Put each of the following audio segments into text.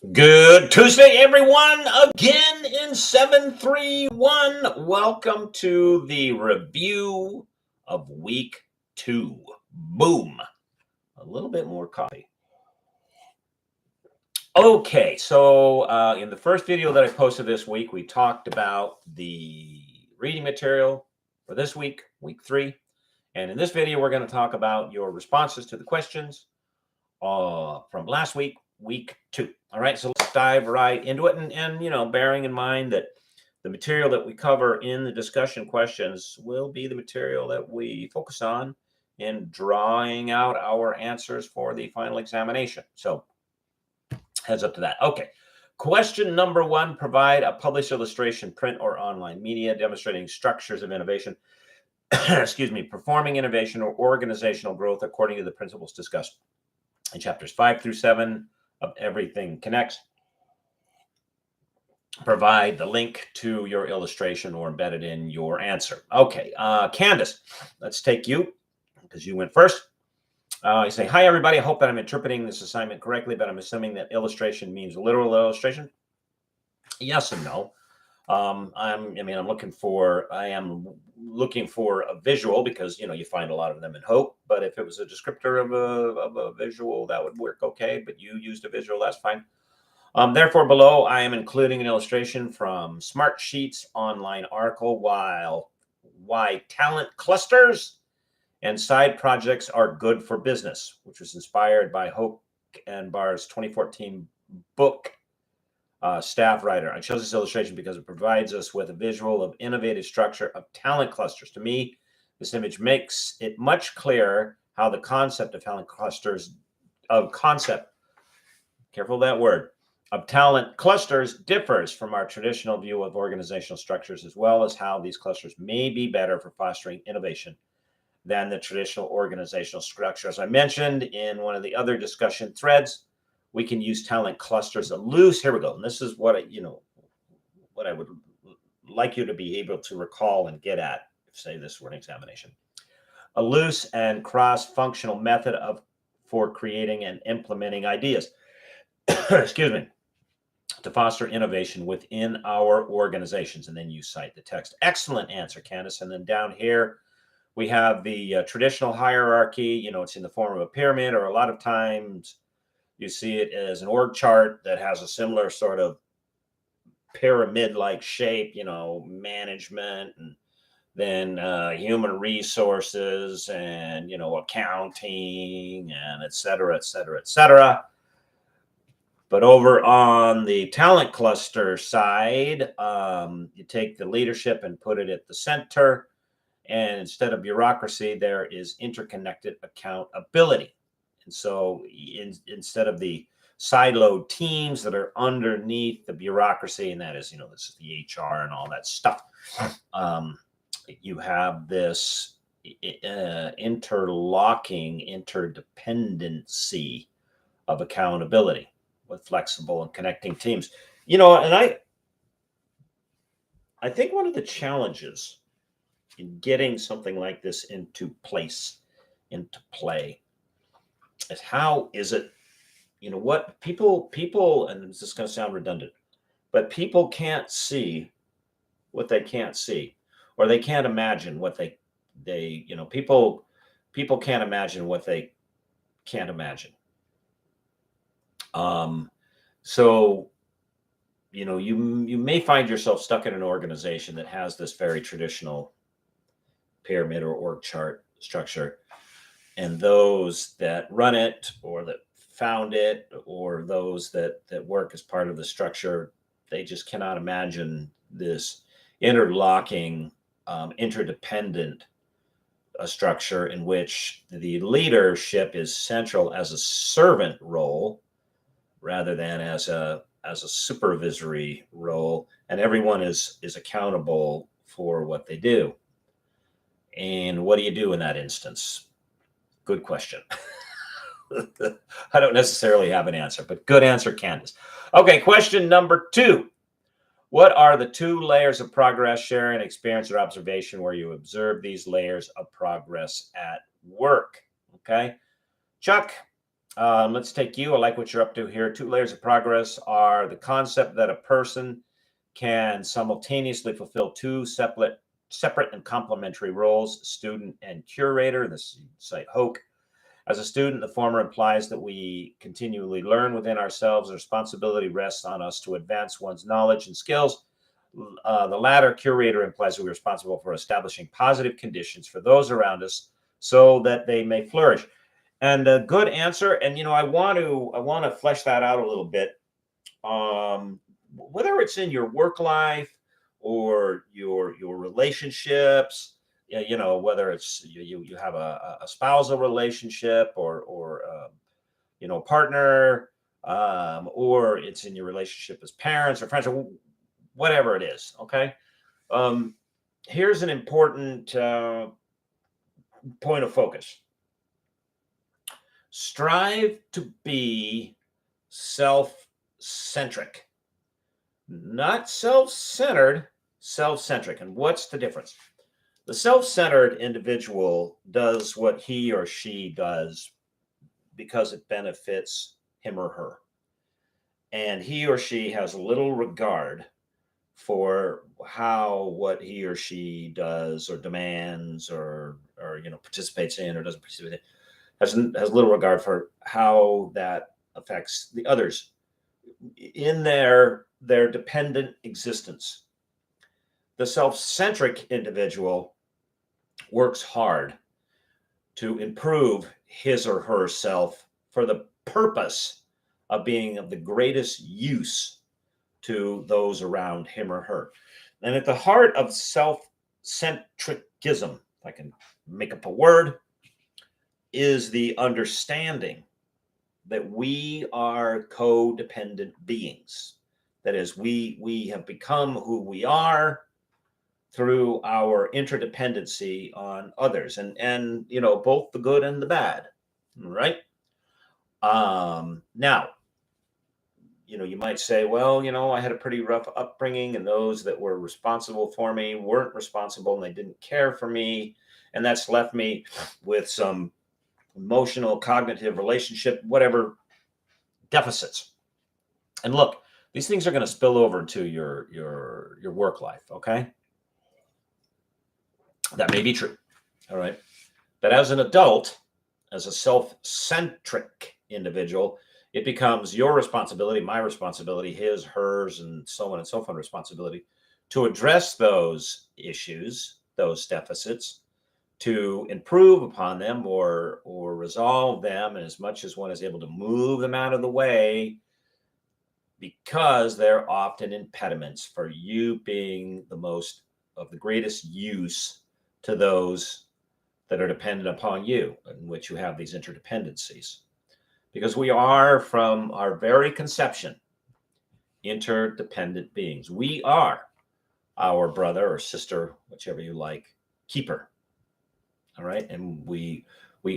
Good Tuesday, everyone. Again in 731. Welcome to the review of week 2. Boom. A little bit more coffee. Okay, so in the first video that I posted this week, we talked about the reading material for this week, week 3. And in this video, we're going to talk about your responses to the questions from last week, week 2. All right, so let's dive right into it. And bearing in mind that the material that we cover in the discussion questions will be the material that we focus on in drawing out our answers for the final examination. So heads up to that. Okay. Question number 1, provide a published illustration, print or online media, demonstrating structures of innovation, excuse me, performing innovation or organizational growth according to the principles discussed in chapters 5 through 7 of Everything Connects. Provide the link to your illustration or embed it in your answer. Okay, Candace, let's take you because you went first. You say, hi, everybody. I hope that I'm interpreting this assignment correctly, but I'm assuming that illustration means literal illustration. Yes and no. I am looking for a visual because, you find a lot of them in Hope. But if it was a descriptor of a visual, that would work okay. But you used a visual, that's fine. Therefore, below, I am including an illustration from Smartsheet's online article, Why Talent Clusters and Side Projects Are Good for Business, which was inspired by Hope and Barr's 2014 book, Staff Writer. I chose this illustration because it provides us with a visual of innovative structure of talent clusters. To me, this image makes it much clearer how the concept of talent clusters, careful of that word, of talent clusters differs from our traditional view of organizational structures, as well as how these clusters may be better for fostering innovation than the traditional organizational structure. As I mentioned in one of the other discussion threads, we can use talent clusters loose. Here we go. And this is what I would like you to be able to recall and get at, say this were an examination. A loose and cross-functional method for creating and implementing ideas. Excuse me. To foster innovation within our organizations. And then you cite the text. Excellent answer, Candace. And then down here, we have the traditional hierarchy. It's in the form of a pyramid, or a lot of times you see it as an org chart that has a similar sort of pyramid-like shape, management, and then human resources, and, accounting, and et cetera, et cetera, et cetera. But over on the talent cluster side, you take the leadership and put it at the center. And instead of bureaucracy, there is interconnected accountability. And so instead of the siloed teams that are underneath the bureaucracy, and that is, this is the HR and all that stuff, you have this interlocking interdependency of accountability with flexible and connecting teams. And I think one of the challenges in getting something like this into play, is how is it, what people, and this is going to sound redundant, but people can't see what they can't see, or they can't imagine what they people can't imagine what they can't imagine. So, you may find yourself stuck in an organization that has this very traditional pyramid or org chart structure, and those that run it, or that found it, or those that work as part of the structure, they just cannot imagine this interlocking, interdependent structure in which the leadership is central as a servant role rather than as a supervisory role, and everyone is accountable for what they do. And what do you do in that instance? Good question. I don't necessarily have an answer, but good answer, Candace. Okay, question number 2. What are the 2 layers of progress, sharing, experience, or observation where you observe these layers of progress at work? Okay, Chuck, Let's take you. I like what you're up to here. 2 layers of progress are the concept that a person can simultaneously fulfill 2 separate and complementary roles, student and curator. This is cite Hoke. As a student, the former implies that we continually learn within ourselves. The responsibility rests on us to advance one's knowledge and skills. The latter, curator, implies that we're responsible for establishing positive conditions for those around us so that they may flourish. And a good answer. And I want to flesh that out a little bit. Whether it's in your work life or your relationships, whether it's you have a spousal relationship or partner, or it's in your relationship as parents or friends or whatever it is. Okay. Here's an important point of focus. Strive to be self-centric, not self-centered, self-centric. And what's the difference? The self-centered individual does what he or she does because it benefits him or her. And he or she has little regard for what he or she does or demands or participates in or doesn't participate in. Has little regard for how that affects the others in their dependent existence. The self-centric individual works hard to improve his or herself for the purpose of being of the greatest use to those around him or her. And at the heart of self-centricism, if I can make up a word, is the understanding that we are codependent beings. That is, we have become who we are through our interdependency on others, and both the good and the bad, right? Now, you might say, well, I had a pretty rough upbringing, and those that were responsible for me weren't responsible, and they didn't care for me, and that's left me with some emotional, cognitive, relationship, whatever deficits. And look, these things are going to spill over to your work life, okay? That may be true. All right. But as an adult, as a self-centric individual, it becomes your responsibility, my responsibility, his, hers, and so on and so forth responsibility to address those issues, those deficits, to improve upon them or resolve them, and as much as one is able to move them out of the way, because they're often impediments for you being the most of the greatest use to those that are dependent upon you, in which you have these interdependencies. Because we are, from our very conception, interdependent beings. We are our brother or sister, whichever you like, keeper. All right. And we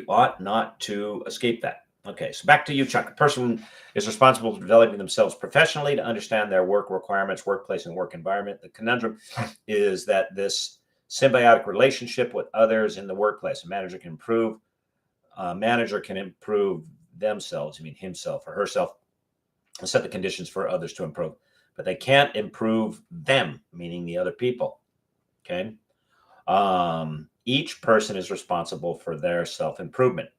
ought not to escape that. Okay. So back to you, Chuck. A person is responsible for developing themselves professionally to understand their work requirements, workplace, and work environment. The conundrum is that this symbiotic relationship with others in the workplace, a manager can improve themselves, himself or herself, and set the conditions for others to improve, but they can't improve them, meaning the other people. Okay. Each person is responsible for their self-improvement,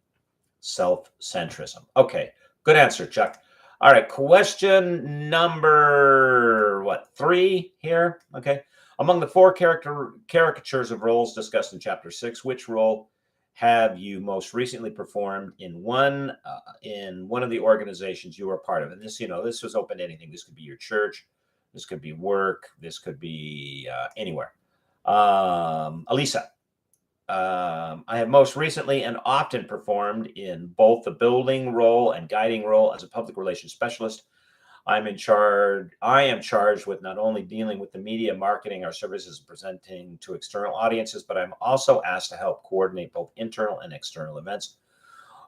self-centrism. Okay, good answer, Chuck. All right, question number 3 here. Okay, among the 4 caricatures of roles discussed in chapter 6, which role have you most recently performed in one of the organizations you were part of? And this, this was open to anything. This could be your church, this could be work, this could be anywhere. Elisa. I have most recently and often performed in both the building role and guiding role as a public relations specialist. I am charged with not only dealing with the media, marketing our services, presenting to external audiences, but I'm also asked to help coordinate both internal and external events.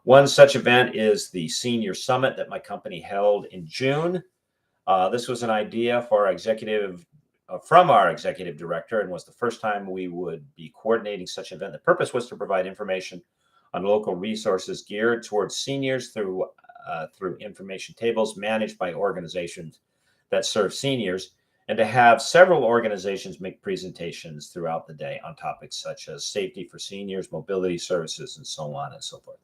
One such event is the Senior Summit that my company held in June. This was an idea for from our executive director, and was the first time we would be coordinating such an event. The purpose was to provide information on local resources geared towards seniors through through information tables managed by organizations that serve seniors, and to have several organizations make presentations throughout the day on topics such as safety for seniors, mobility services, and so on and so forth.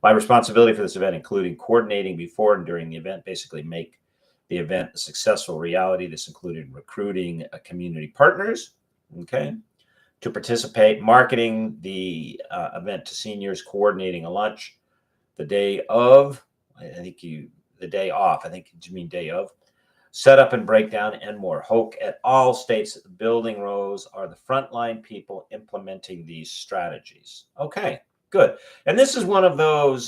My responsibility for this event, including coordinating before and during the event, basically make the event a successful reality. This included recruiting community partners, okay, to participate, marketing the event to seniors, coordinating a lunch the day of, the day off, I think you mean day of, set up and breakdown, and more. HOKE et al. States that the building rows are the frontline people implementing these strategies. Okay, good. And this is one of those,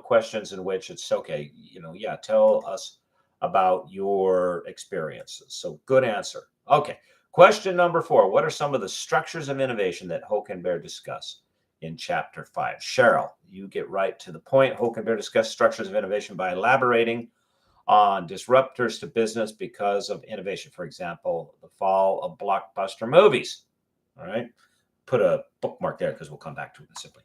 questions in which it's okay, tell us about your experiences. So good answer. Okay, question number 4. What are some of the structures of innovation that Hoke and Bear discuss in Chapter 5? Cheryl, you get right to the point. Hoke and Bear discuss structures of innovation by elaborating on disruptors to business because of innovation. For example, the fall of blockbuster movies. All right. Put a bookmark there because we'll come back to it simply.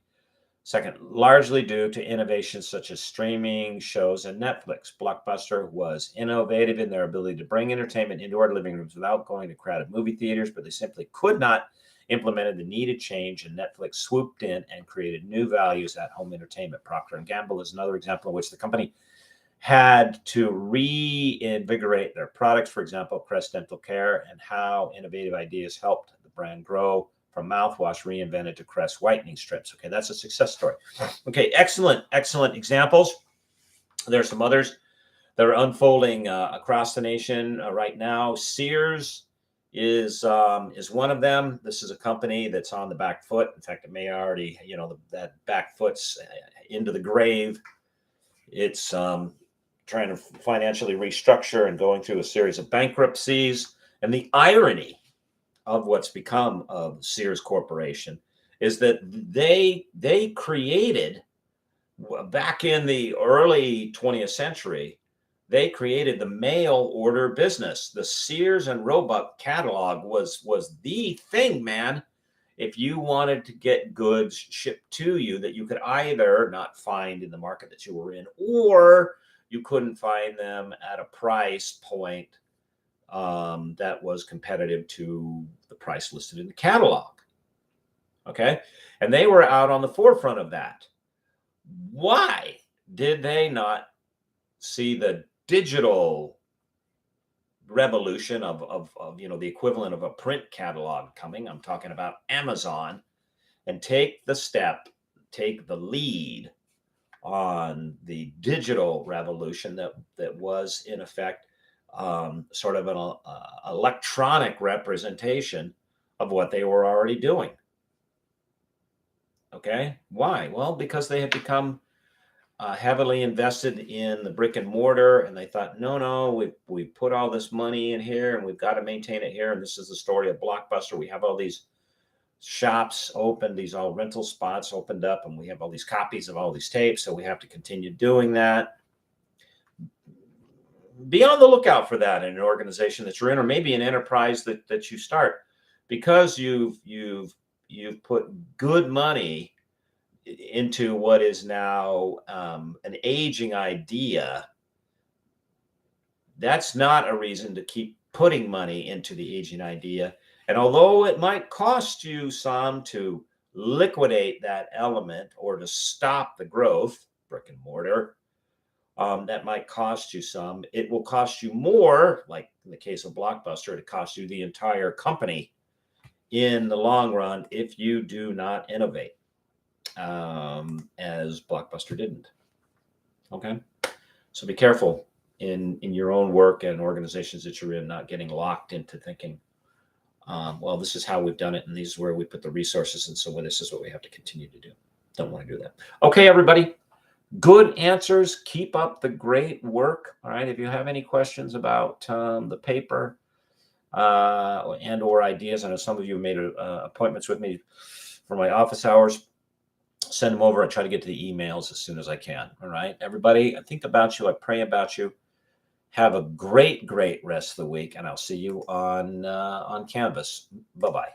Second, largely due to innovations such as streaming shows and Netflix. Blockbuster was innovative in their ability to bring entertainment into our living rooms without going to crowded movie theaters, but they simply could not implement the needed change, and Netflix swooped in and created new values at home entertainment. Procter & Gamble is another example in which the company had to reinvigorate their products. For example, Crest Dental Care, and how innovative ideas helped the brand grow from mouthwash reinvented to Crest whitening strips. Okay, that's a success story. Okay, excellent examples. There's some others that are unfolding across the nation right now. Sears is one of them. This is a company that's on the back foot. In fact, it may already, that back foot's into the grave. It's trying to financially restructure and going through a series of bankruptcies. And the irony of what's become of Sears Corporation is that they created, back in the early 20th century, they created the mail order business. The Sears and Roebuck catalog was the thing, man. If you wanted to get goods shipped to you that you could either not find in the market that you were in, or you couldn't find them at a price point that was competitive to the price listed in the catalog. Okay. And they were out on the forefront of that. Why did they not see the digital revolution of the equivalent of a print catalog coming? I'm talking about Amazon, and take the lead on the digital revolution that was in effect sort of an electronic representation of what they were already doing. Okay, why? Well, because they had become heavily invested in the brick and mortar, and they thought, no, we put all this money in here, and we've got to maintain it here. And this is the story of Blockbuster. We have all these shops open, these all rental spots opened up, and we have all these copies of all these tapes, so we have to continue doing that. Be on the lookout for that in an organization that you're in, or maybe an enterprise that you start, because you've put good money into what is now an aging idea. That's not a reason to keep putting money into the aging idea. And although it might cost you some to liquidate that element or to stop the growth, brick and mortar, that might cost you some. It will cost you more, like in the case of Blockbuster, it costs you the entire company in the long run if you do not innovate, as Blockbuster didn't. Okay, so be careful in your own work and organizations that you're in, not getting locked into thinking, well, this is how we've done it, and this is where we put the resources, and so this is what we have to continue to do. Don't want to do that. Okay, everybody, good answers. Keep up the great work. All right, if you have any questions about the paper and or ideas, I know some of you made appointments with me for my office hours. Send them over. I try to get to the emails as soon as I can. All right, everybody, I think about you. I pray about you. Have a great rest of the week, and I'll see you on Canvas. Bye-bye.